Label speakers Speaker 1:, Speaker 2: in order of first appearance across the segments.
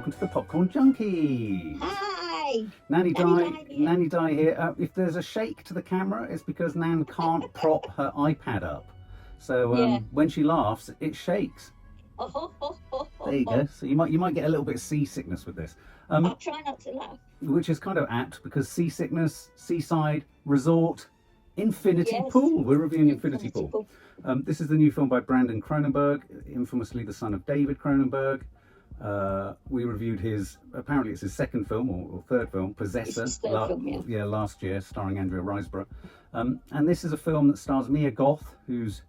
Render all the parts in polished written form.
Speaker 1: welcome to the Popcorn Junkies.
Speaker 2: Hi!
Speaker 1: Nanny Di here. If there's a shake to the camera, it's because Nan can't prop her iPad up. So when she laughs, it shakes. There you go. So you might get a little bit of seasickness with this.
Speaker 2: I'll try not to laugh.
Speaker 1: Which is kind of apt because seasickness, seaside, resort, Infinity Pool. We're reviewing Infinity Pool. This is the new film by Brandon Cronenberg, infamously the son of David Cronenberg. We reviewed his, apparently it's his second film or third film, Possessor, last year, starring Andrea Riseborough. And this is a film that stars Mia Goth, who's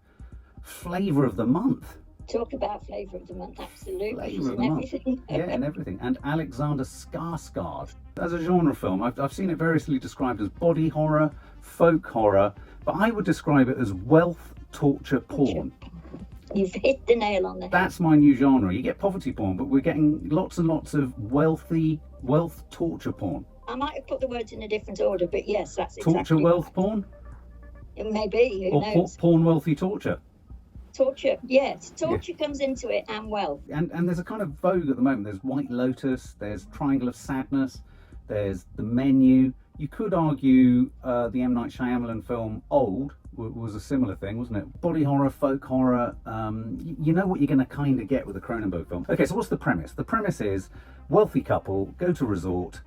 Speaker 1: flavour of the month.
Speaker 2: Talk about flavour of the month, absolutely.
Speaker 1: Flavour of the month. Yeah, and everything. And Alexander Skarsgård. As a genre film, I've seen it variously described as body horror, folk horror, but I would describe it as wealth torture porn.
Speaker 2: You've hit the nail on the head.
Speaker 1: That's my new genre. You get poverty porn, but we're getting lots and lots of wealth torture porn.
Speaker 2: I might have put the words in a different order, but yes, that's exactly
Speaker 1: Torture wealth
Speaker 2: right.
Speaker 1: porn?
Speaker 2: It may be, who knows?
Speaker 1: Porn wealthy torture.
Speaker 2: Torture, yes. Torture comes into it and wealth.
Speaker 1: And there's a kind of vogue at the moment. There's White Lotus, there's Triangle of Sadness, there's The Menu. You could argue the M. Night Shyamalan film Old was a similar thing, wasn't it? Body horror, folk horror. You know what you're going to kind of get with a Cronenberg film. Okay, so what's the premise? The premise is wealthy couple go to a resort,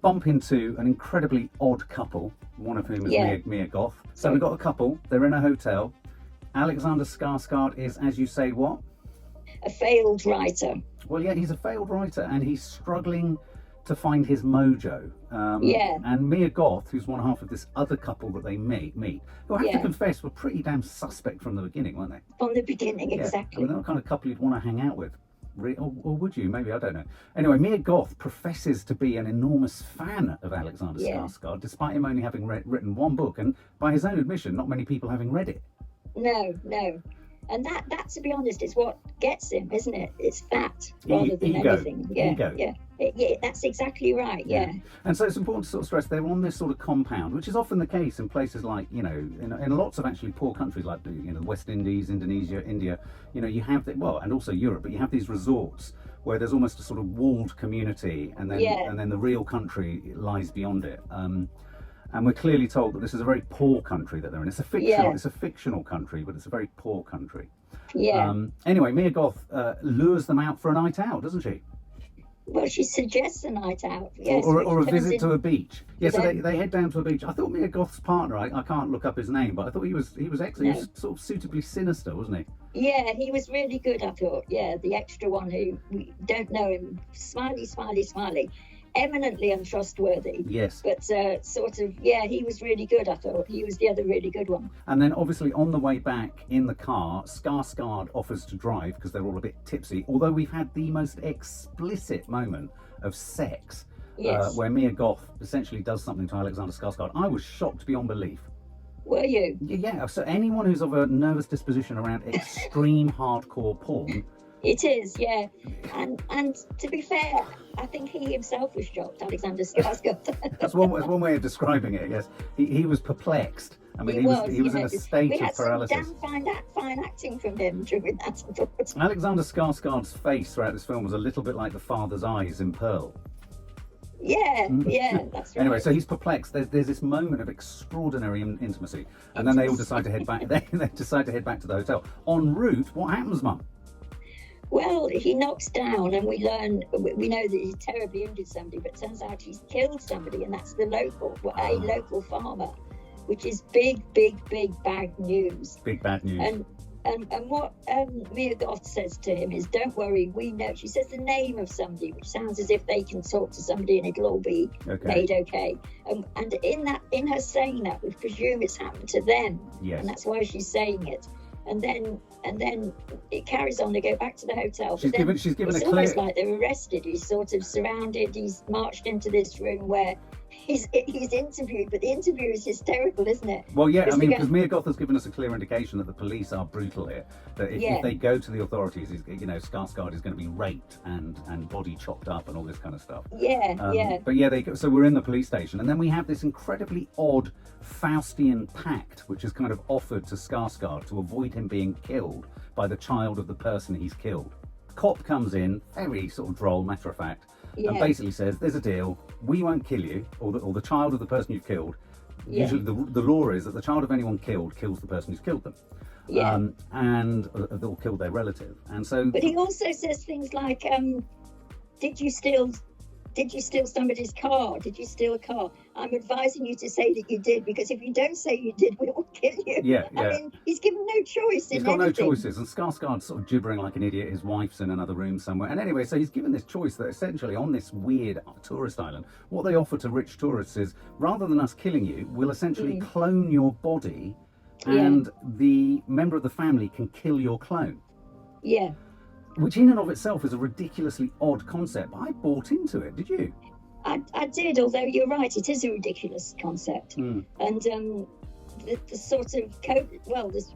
Speaker 1: bump into an incredibly odd couple, one of whom is Mia Goth. So we've got a couple, they're in a hotel. Alexander Skarsgård is, as you say, what?
Speaker 2: A failed writer.
Speaker 1: Well, yeah, he's a failed writer and he's struggling to find his mojo. And Mia Goth, who's one half of this other couple that they meet, who I have to confess were pretty damn suspect from the beginning, weren't they?
Speaker 2: From the beginning, exactly.
Speaker 1: I mean, they're the kind of couple you'd want to hang out with. Or would you? Maybe, I don't know. Anyway, Mia Goth professes to be an enormous fan of Alexander Skarsgård, despite him only having written one book, and by his own admission, not many people having read it.
Speaker 2: No. And that, to be honest, is what gets him, isn't it? It's that rather than anything.
Speaker 1: Ego.
Speaker 2: Yeah, that's exactly right, yeah.
Speaker 1: And so it's important to sort of stress they're on this sort of compound, which is often the case in places like, in lots of actually poor countries like, the West Indies, Indonesia, India, you have, and also Europe, but you have these resorts where there's almost a sort of walled community and then the real country lies beyond it. And we're clearly told that this is a very poor country that they're in. It's a fictional country, but it's a very poor country.
Speaker 2: Yeah.
Speaker 1: Anyway, Mia Goth lures them out for a night out, doesn't she?
Speaker 2: Well, she suggests a night out. Yes,
Speaker 1: or a visit to a beach. Yeah, so they head down to a beach. I thought Mia Goth's partner, I can't look up his name, but I thought he was excellent. He was sort of suitably sinister, wasn't he? Yeah,
Speaker 2: he was really good, I thought. Yeah, the extra one who we don't know him. Smiley. Eminently untrustworthy.
Speaker 1: Yes.
Speaker 2: But he was really good, I thought. He was the other really good one.
Speaker 1: And then obviously on the way back in the car, Skarsgård offers to drive because they're all a bit tipsy, although we've had the most explicit moment of sex where Mia Goth essentially does something to Alexander Skarsgård. I was shocked beyond belief.
Speaker 2: Were you?
Speaker 1: Yeah, so anyone who's of a nervous disposition around extreme hardcore porn...
Speaker 2: It is, yeah. And to be fair, I think he himself was shocked, Alexander Skarsgård.
Speaker 1: That's one way of describing it, I guess. He was perplexed. I mean, he was in a state of paralysis.
Speaker 2: We had some fine acting from him during that.
Speaker 1: Alexander Skarsgård's face throughout this film was a little bit like the father's eyes in Pearl.
Speaker 2: Yeah, that's right.
Speaker 1: Anyway, so he's perplexed. There's this moment of extraordinary intimacy, and then they all decide to head back. They decide to head back to the hotel. En route, what happens, Mum?
Speaker 2: Well, he knocks down, and we know that he terribly injured somebody, but it turns out he's killed somebody, and that's a local farmer, which is big bad news.
Speaker 1: Big bad news.
Speaker 2: And what Mia Goth says to him is, "Don't worry, we know." She says the name of somebody, which sounds as if they can talk to somebody and it'll all be made okay. And in her saying that, we presume it's happened to them, and that's why she's saying it. And then it carries on. They go back to the hotel.
Speaker 1: She's given
Speaker 2: it's almost like they're arrested. He's sort of surrounded. He's marched into this room where he's interviewed, but the interview is hysterical, isn't it?
Speaker 1: Well, yeah, I mean, because Mia Goth has given us a clear indication that the police are brutal here. That if they go to the authorities, Skarsgård is going to be raped and body chopped up and all this kind of stuff. But so we're in the police station, and then we have this incredibly odd Faustian pact, which is kind of offered to Skarsgård to avoid him being killed by the child of the person he's killed. cop comes in, very sort of droll, matter of fact, and basically says, "There's a deal. We won't kill you, or the child of the person you've killed." Usually, the law is that the child of anyone killed kills the person who's killed them. And they'll kill their relative. And so,
Speaker 2: but he also says things like, "Did you steal somebody's car? Did you steal a car? I'm advising you to say that you did, because if you don't say you did, we will kill you." I mean, he's given no choice.
Speaker 1: He's got no choices, and Skarsgård's sort of gibbering like an idiot. His wife's in another room somewhere. And anyway, so he's given this choice that essentially on this weird tourist island, what they offer to rich tourists is, rather than us killing you, we'll essentially clone your body, and the member of the family can kill your clone. Which in and of itself is a ridiculously odd concept. But I bought into it. Did you?
Speaker 2: I did, although you're right, it is a ridiculous concept. And the sort of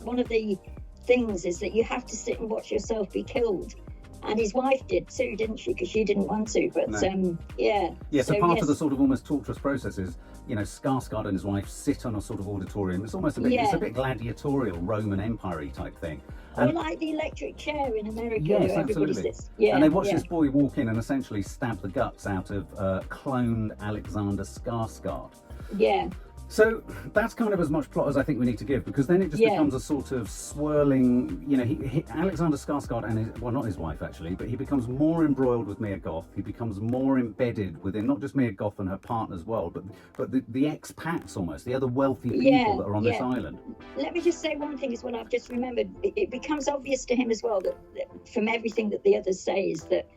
Speaker 2: one of the things is that you have to sit and watch yourself be killed. And his wife did too, didn't she? Because she didn't want to. But
Speaker 1: so part of the sort of almost torturous process is, Skarsgård and his wife sit on a sort of auditorium. It's almost it's a bit gladiatorial, Roman Empire-y type thing.
Speaker 2: Or like the electric chair in America.
Speaker 1: Yes,
Speaker 2: where everybody
Speaker 1: absolutely.
Speaker 2: Sits.
Speaker 1: And they watch this boy walk in and essentially stab the guts out of cloned Alexander Skarsgård. So that's kind of as much plot as I think we need to give, because then it just becomes a sort of swirling, Alexander Skarsgård and not his wife actually, but he becomes more embroiled with Mia Goth. He becomes more embedded within not just Mia Goth and her partner's world, but the expats almost, the other wealthy people that are on this island.
Speaker 2: Let me just say one thing as well. I've just remembered, it becomes obvious to him as well that from everything that the others say is that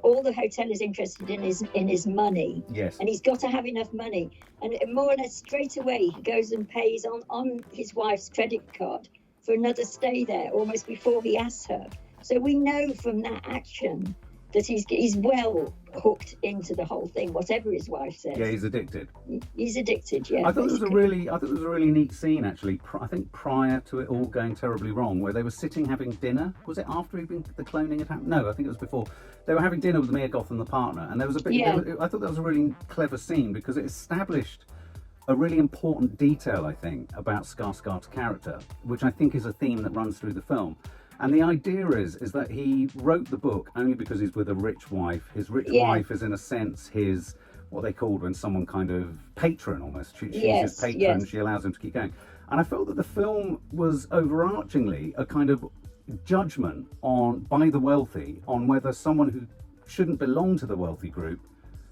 Speaker 2: all the hotel is interested in his money. And he's got to have enough money. And more or less straight away, he goes and pays on his wife's credit card for another stay there, almost before he asks her. So we know from that action that he's well hooked into the whole thing, whatever his wife says.
Speaker 1: Yeah, he's addicted.
Speaker 2: He's addicted,
Speaker 1: I thought it was a really neat scene actually. I think prior to it all going terribly wrong, where they were sitting having dinner. Was it after the cloning had happened? No, I think it was before. They were having dinner with Mia Goth and the partner, and there was a bit. I thought that was a really clever scene because it established a really important detail, I think, about Skarsgård's character, which I think is a theme that runs through the film. And the idea is that he wrote the book only because he's with a rich wife. His rich wife is, in a sense, his, what they called when someone kind of patron almost. She's his patron, she allows him to keep going. And I felt that the film was overarchingly a kind of judgment by the wealthy on whether someone who shouldn't belong to the wealthy group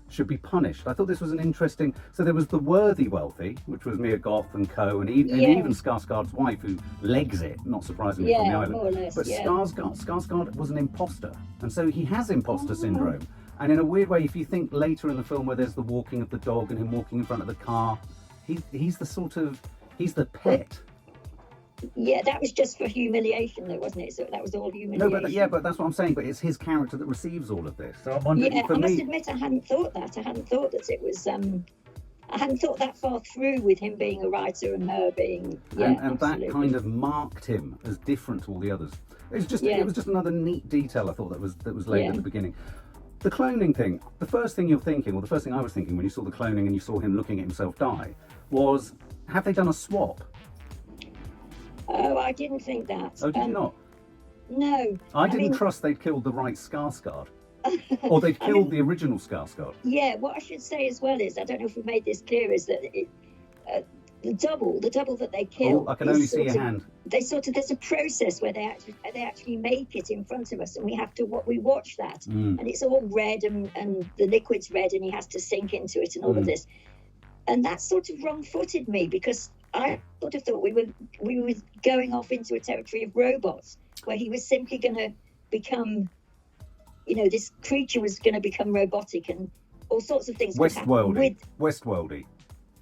Speaker 1: should be punished. I thought this was an interesting. So there was the worthy wealthy, which was Mia Goth and co, and even Skarsgård's wife, who legs it, not surprisingly, from the island.
Speaker 2: More or less,
Speaker 1: but Skarsgård was an imposter, and so he has imposter syndrome. And in a weird way, if you think later in the film where there's the walking of the dog and him walking in front of the car, he's the pet.
Speaker 2: Yeah, that was just for humiliation, though, wasn't it? So that was all humiliation.
Speaker 1: No, but that's what I'm saying. But it's his character that receives all of this. So I'm wondering.
Speaker 2: I must admit, I hadn't thought that. I hadn't thought that it was. I hadn't thought that far through with him being a writer and her being.
Speaker 1: And that kind of marked him as different to all the others. It was just another neat detail I thought that was laid at the beginning. The cloning thing. The first thing you're thinking, or the first thing I was thinking when you saw the cloning and you saw him looking at himself die, was, have they done a swap?
Speaker 2: Oh, I didn't think that.
Speaker 1: Oh, did you not?
Speaker 2: No.
Speaker 1: I didn't trust they'd killed the right Skarsgård. Or they'd killed the original Skarsgård.
Speaker 2: Yeah, what I should say as well is, I don't know if we made this clear, is that the double that they kill.
Speaker 1: Oh, I can only see your hand.
Speaker 2: There's a process where they actually make it in front of us, and we watch that, and it's all red and the liquid's red, and he has to sink into it and all of this, and that sort of wrong-footed me, because I sort of thought we were going off into a territory of robots, where he was simply going to become, this creature was going to become robotic, and all sorts of things.
Speaker 1: Westworldy.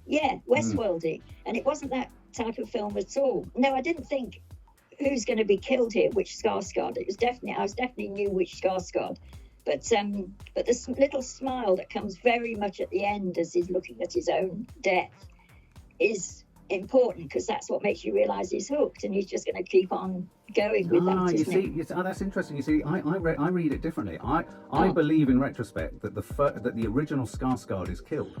Speaker 2: Yeah, Westworldy. And it wasn't that type of film at all. No, I didn't think who's going to be killed here, which Skarsgård. I definitely knew which Skarsgård. But this little smile that comes very much at the end as he's looking at his own death is important, because that's what makes you realise he's hooked, and he's just going to keep on going with that.
Speaker 1: That's interesting. You see, I read it differently. I believe in retrospect that the original Skarsgård is killed,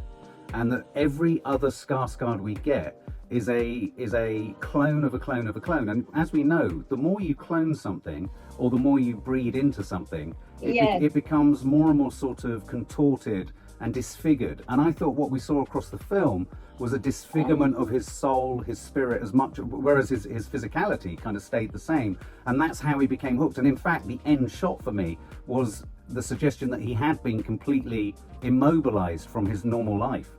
Speaker 1: and that every other Skarsgård we get is a clone of a clone of a clone. And as we know, the more you clone something, or the more you breed into something, it becomes more and more sort of contorted and disfigured. And I thought what we saw across the film was a disfigurement of his soul, his spirit, as much, whereas his physicality kind of stayed the same. And that's how he became hooked. And in fact, the end shot for me was the suggestion that he had been completely immobilized from his normal life.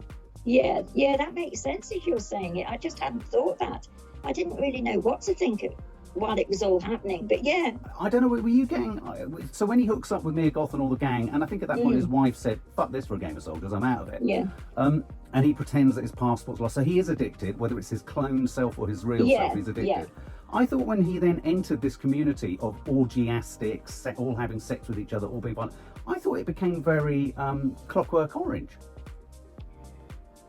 Speaker 2: Yeah, that makes sense as you're saying it. I just hadn't thought that. I didn't really know what to think of while it was all happening, but yeah.
Speaker 1: I don't know, were you getting... So when he hooks up with Mia Goth and all the gang, and I think at that point his wife said, fuck this for a game of soldiers, I'm out of it.
Speaker 2: Yeah.
Speaker 1: And he pretends that his passport's lost. So he is addicted, whether it's his cloned self or his real self, he's addicted. Yeah. I thought when he then entered this community of orgiastics, all having sex with each other, all being fun, I thought it became very Clockwork Orange.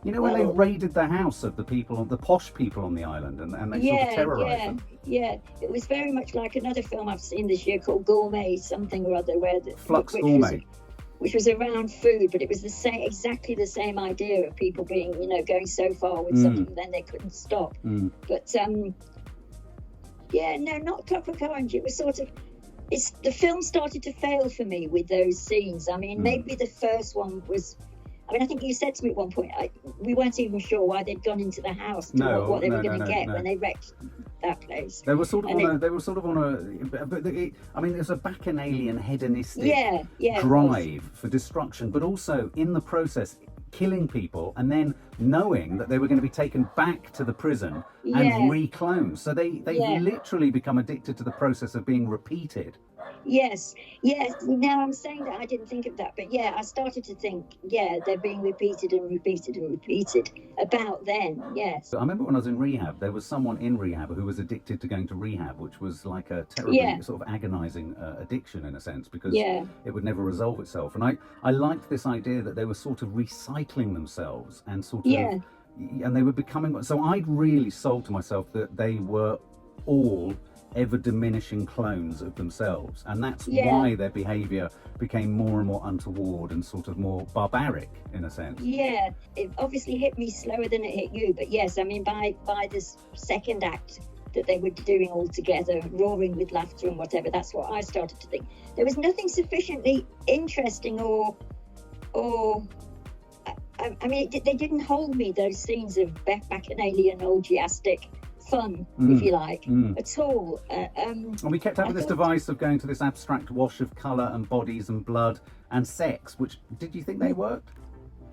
Speaker 1: You know, when they raided the house of the people, the posh people on the island, and they sort of terrorised them.
Speaker 2: Yeah, it was very much like another film I've seen this year called Gourmet something or other,
Speaker 1: Flux Gourmet.
Speaker 2: Which was around food, but it was exactly the same idea of people being, going so far with something and then they couldn't stop. But not Clockwork Orange. It was sort of, the film started to fail for me with those scenes. I mean, maybe the first one was. I mean, I think you said to me at one point, we weren't even sure why they'd gone into the house, what they were going to get when they wrecked that place.
Speaker 1: They were sort of on a. I mean, there's a bacchanalian, hedonistic drive for destruction, but also in the process killing people and then knowing that they were going to be taken back to the prison and recloned. So they literally become addicted to the process of being repeated.
Speaker 2: Yes. Now I'm saying that I didn't think of that, but I started to think, they're being repeated and repeated and repeated about then. Yes.
Speaker 1: I remember when I was in rehab, there was someone in rehab who was addicted to going to rehab, which was like a terribly sort of agonizing addiction in a sense, because it would never resolve itself. And I liked this idea that they were sort of recycling themselves and sort of, and they were becoming. So I'd really sold to myself that they were all ever diminishing clones of themselves, and that's why their behavior became more and more untoward and sort of more barbaric in a sense.
Speaker 2: It obviously hit me slower than it hit you, but yes, I mean by this second act that they were doing all together, roaring with laughter and whatever, that's what I started to think. There was nothing sufficiently interesting or I mean, they didn't hold me, those scenes of bacchanalian orgiastic fun, if you like, at all.
Speaker 1: And we kept having this device of going to this abstract wash of colour and bodies and blood and sex, which, did you think they worked?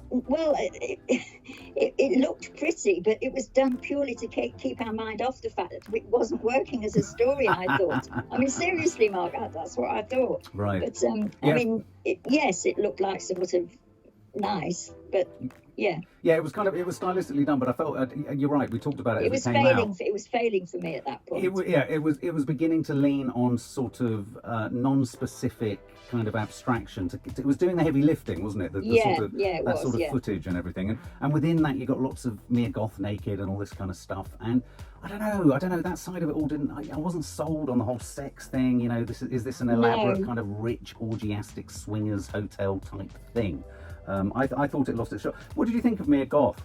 Speaker 2: Well, it looked pretty, but it was done purely to keep our mind off the fact that it wasn't working as a story, I thought. I mean, seriously, Mark, that's what I thought.
Speaker 1: Right.
Speaker 2: But, I mean, it looked like sort of nice, but yeah, it was
Speaker 1: stylistically done, but I felt you're right. We talked about it.
Speaker 2: It was failing for me at that point.
Speaker 1: It was beginning to lean on sort of non-specific kind of abstraction. It was doing the heavy lifting, wasn't it? That sort of footage and everything, and within that you got lots of Mia Goth naked and all this kind of stuff. And I don't know. That side of it all didn't. I wasn't sold on the whole sex thing. Is this an elaborate kind of rich orgiastic swingers hotel type thing? I thought it lost its shot. What did you think of Mia Goth?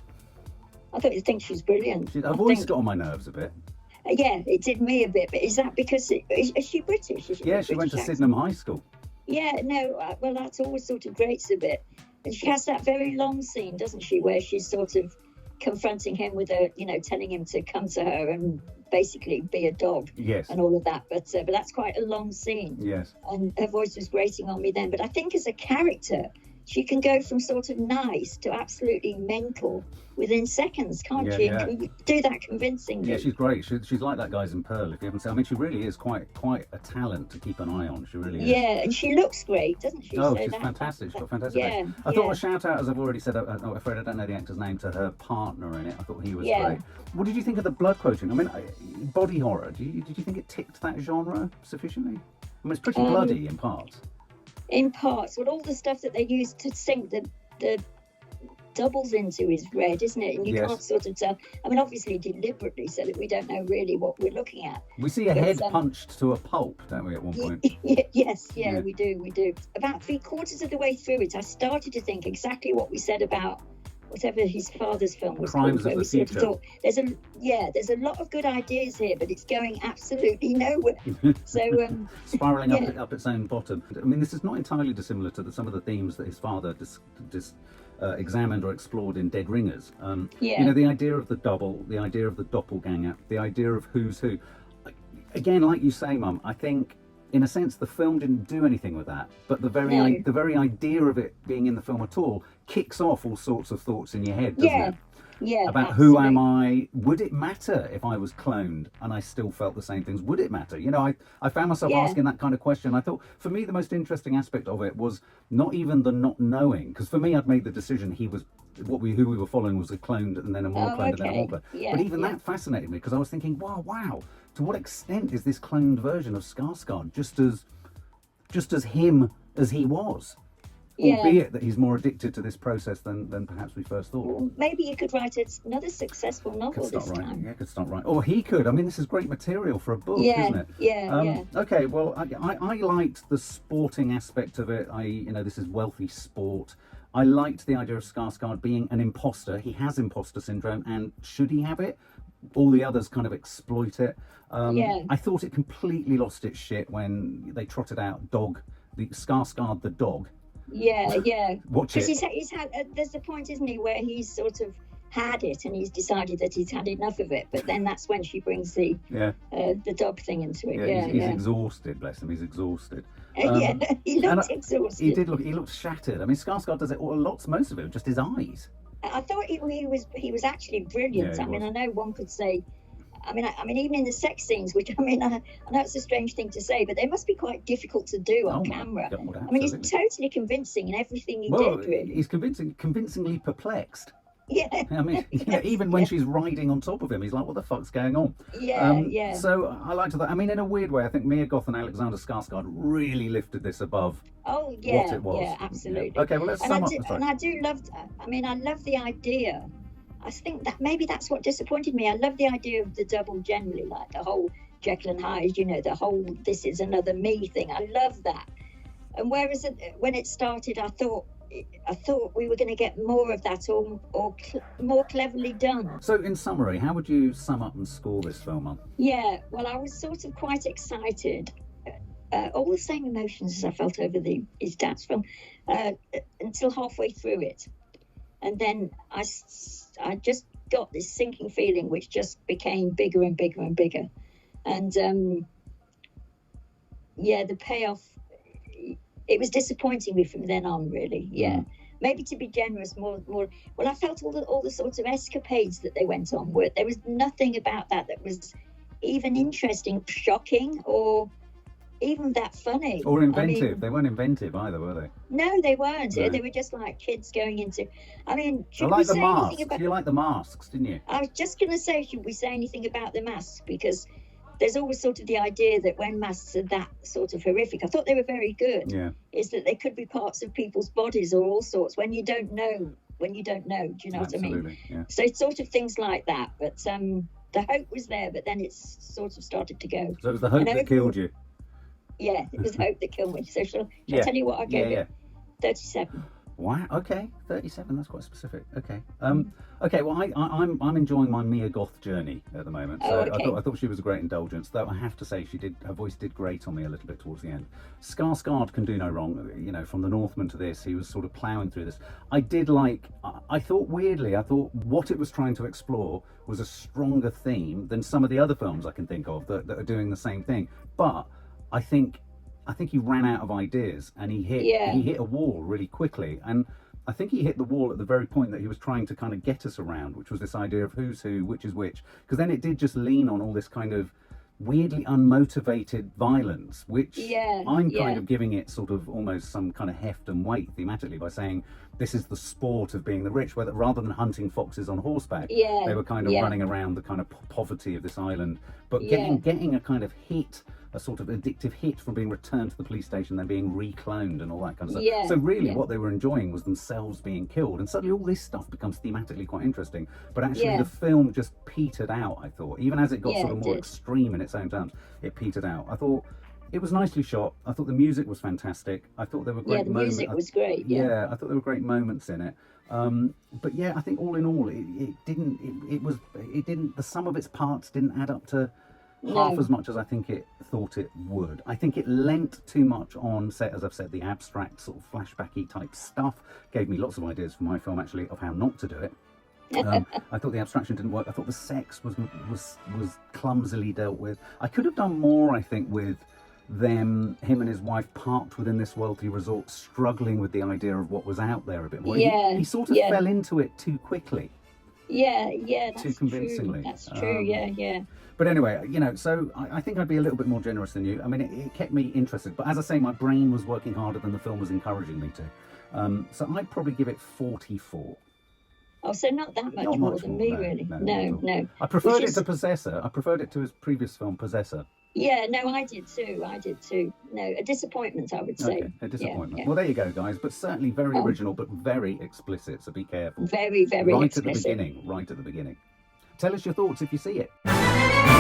Speaker 2: I think she's brilliant.
Speaker 1: Her voice got on my nerves a bit.
Speaker 2: It did me a bit. But is that because is she British?
Speaker 1: She went to Sydenham High School.
Speaker 2: Well, that's always sort of grates a bit. And she has that very long scene, doesn't she, where she's sort of confronting him with telling him to come to her and basically be a dog.
Speaker 1: Yes.
Speaker 2: And all of that. But that's quite a long scene.
Speaker 1: Yes.
Speaker 2: And her voice was grating on me then. But I think as a character, she can go from sort of nice to absolutely mental within seconds, can't she?
Speaker 1: Yeah.
Speaker 2: Can you do that convincingly?
Speaker 1: Yeah, she's great. She's like that Guys in Pearl, if you haven't seen. I mean, she really is quite a talent to keep an eye on. She really is.
Speaker 2: Yeah, and she looks great, doesn't she?
Speaker 1: Oh, she's fantastic. She's got fantastic.
Speaker 2: Yeah,
Speaker 1: I thought a shout out, as I've already said, I'm afraid I don't know the actor's name, to her partner in it. I thought he was great. What did you think of the blood quoting? I mean, body horror. Did you think it ticked that genre sufficiently? I mean, it's pretty bloody in parts.
Speaker 2: In parts, but all the stuff that they use to sink the doubles into is red, isn't it? And you can't sort of tell. I mean, obviously deliberately, so that we don't know really what we're looking at.
Speaker 1: We see a head punched to a pulp, don't we, at one point?
Speaker 2: Yes, we do. About 3/4 of the way through it, I started to think exactly what we said about whatever his father's film was
Speaker 1: Crimes
Speaker 2: called,
Speaker 1: of
Speaker 2: where
Speaker 1: the
Speaker 2: we sort of
Speaker 1: Future.
Speaker 2: thought there's a lot of good ideas here, but it's going absolutely nowhere. So
Speaker 1: Spiraling up its own bottom. I mean, this is not entirely dissimilar to some of the themes that his father examined or explored in Dead Ringers. You know, the idea of the double, the idea of the doppelganger, the idea of who's who. Again, like you say, Mum, I think in a sense the film didn't do anything with that, but the very idea of it being in the film at all kicks off all sorts of thoughts in your head, doesn't it?
Speaker 2: Yeah,
Speaker 1: about
Speaker 2: absolutely.
Speaker 1: who am I? Would it matter if I was cloned and I still felt the same things? Would it matter? You know, I found myself asking that kind of question. I thought, for me, the most interesting aspect of it was not even the not knowing, because for me, I'd made the decision he was who we were following was a cloned and then a more cloned and then a more cloned. But even that fascinated me, because I was thinking, wow, to what extent is this cloned version of Skarsgård just as him as he was? Albeit that he's more addicted to this process than perhaps we first thought.
Speaker 2: Well, maybe you could write another successful novel this time.
Speaker 1: Yeah, could start writing. Or he could. I mean, this is great material for a book, isn't it?
Speaker 2: Yeah.
Speaker 1: Okay, well, I liked the sporting aspect of it. This is wealthy sport. I liked the idea of Skarsgård being an imposter. He has imposter syndrome, and should he have it, all the others kind of exploit it. I thought it completely lost its shit when they trotted out the Skarsgård the dog.
Speaker 2: Yeah.
Speaker 1: Watch it.
Speaker 2: Because he's had. There's the point, isn't he, where he's sort of had it and he's decided that he's had enough of it. But then that's when she brings the dog thing into it.
Speaker 1: He's exhausted. Bless him. He's exhausted.
Speaker 2: He looked exhausted.
Speaker 1: He looked shattered. I mean, Skarsgård does it most of it, just his eyes.
Speaker 2: I thought he was actually brilliant. I mean, I know one could say. I mean, even in the sex scenes, which I know it's a strange thing to say, but they must be quite difficult to do on camera.
Speaker 1: God,
Speaker 2: I mean, he's totally convincing in everything he did, really.
Speaker 1: He's convincingly perplexed.
Speaker 2: Yeah.
Speaker 1: I mean, even when she's riding on top of him, he's like, what the fuck's going on?
Speaker 2: Yeah.
Speaker 1: So I liked that. I mean, in a weird way, I think Mia Goth and Alexander Skarsgård really lifted this above what it was.
Speaker 2: Yeah, absolutely.
Speaker 1: Yeah. Okay, well, let's sum up.
Speaker 2: And I do love, I love the idea. I think that maybe that's what disappointed me. I love the idea of the double generally, like the whole Jekyll and Hyde, the whole this is another me thing. I love that. And whereas when it started, I thought we were going to get more of that or more cleverly done.
Speaker 1: So in summary, how would you sum up and score this film on?
Speaker 2: Yeah, well, I was sort of quite excited. All the same emotions as I felt over his dad's film until halfway through it. And then I just got this sinking feeling, which just became bigger and bigger and bigger. And the payoff, it was disappointing me from then on, really. Yeah. Maybe to be generous, more. Well, I felt all the sorts of escapades that they went on. There was nothing about that was even interesting, shocking, or even that funny.
Speaker 1: Or inventive. They weren't inventive either, were they?
Speaker 2: No, they weren't.
Speaker 1: No.
Speaker 2: They were just like kids going into... I mean,
Speaker 1: I like the masks. You liked the masks, didn't you?
Speaker 2: I was just going to say, should we say anything about the masks? Because there's always sort of the idea that when masks are that sort of horrific, I thought they were very good, is that they could be parts of people's bodies or all sorts when you don't know. Do you know what I mean?
Speaker 1: Yeah.
Speaker 2: So it's sort of things like that. But the hope was there, but then it's sort of started to go.
Speaker 1: So it was the hope that killed you?
Speaker 2: Yeah, it was hope that killed me. So shall I tell you what I gave it? 37.
Speaker 1: Wow. Okay, 37. That's quite specific. Okay. Okay. Well, I'm enjoying my Mia Goth journey at the moment. So I thought she was a great indulgence. Though I have to say, her voice did grate on me a little bit towards the end. Skarsgård can do no wrong. You know, from The Northman to this, he was sort of ploughing through this. I thought what it was trying to explore was a stronger theme than some of the other films I can think of that are doing the same thing. But I think he ran out of ideas and he hit a wall really quickly. And I think he hit the wall at the very point that he was trying to kind of get us around, which was this idea of who's who, which is which. Because then it did just lean on all this kind of weirdly unmotivated violence, which I'm kind of giving it sort of almost some kind of heft and weight thematically by saying this is the sport of being the rich, whether rather than hunting foxes on horseback, they were kind of running around the kind of poverty of this island, but getting a kind of hit, a sort of addictive hit from being returned to the police station, then being recloned and all that kind of stuff. So really what they were enjoying was themselves being killed. And suddenly all this stuff becomes thematically quite interesting. But actually the film just petered out, I thought. Even as it got sort of more extreme in its own terms, it petered out. I thought It was nicely shot. I thought the music was fantastic. I thought there were great moments.
Speaker 2: Yeah, the music was great. Yeah.
Speaker 1: I thought there were great moments in it. But yeah, I think all in all, it didn't. The sum of its parts didn't add up to half as much as I think it thought it would. I think it lent too much on, as I've said, the abstract sort of flashbacky type stuff. Gave me lots of ideas for my film, actually, of how not to do it. I thought the abstraction didn't work. I thought the sex was clumsily dealt with. I could have done more, I think, with him and his wife parked within this wealthy resort, struggling with the idea of what was out there a bit more.
Speaker 2: Yeah,
Speaker 1: he sort of fell into it too quickly.
Speaker 2: Yeah, that's
Speaker 1: too convincingly.
Speaker 2: True. That's true. Yeah.
Speaker 1: But anyway, so I think I'd be a little bit more generous than you. I mean, it kept me interested, but as I say, my brain was working harder than the film was encouraging me to. So I'd probably give it 44.
Speaker 2: Oh, so not that much more than me, really. No.
Speaker 1: I preferred it to Possessor. I preferred it to his previous film, Possessor.
Speaker 2: Yeah, no, I did too. No, a disappointment, I would say.
Speaker 1: Okay, a disappointment.
Speaker 2: Yeah.
Speaker 1: Well, there you go, guys. But certainly very original, but very explicit, so be careful.
Speaker 2: Very, very explicit.
Speaker 1: Right at the beginning. Tell us your thoughts if you see it.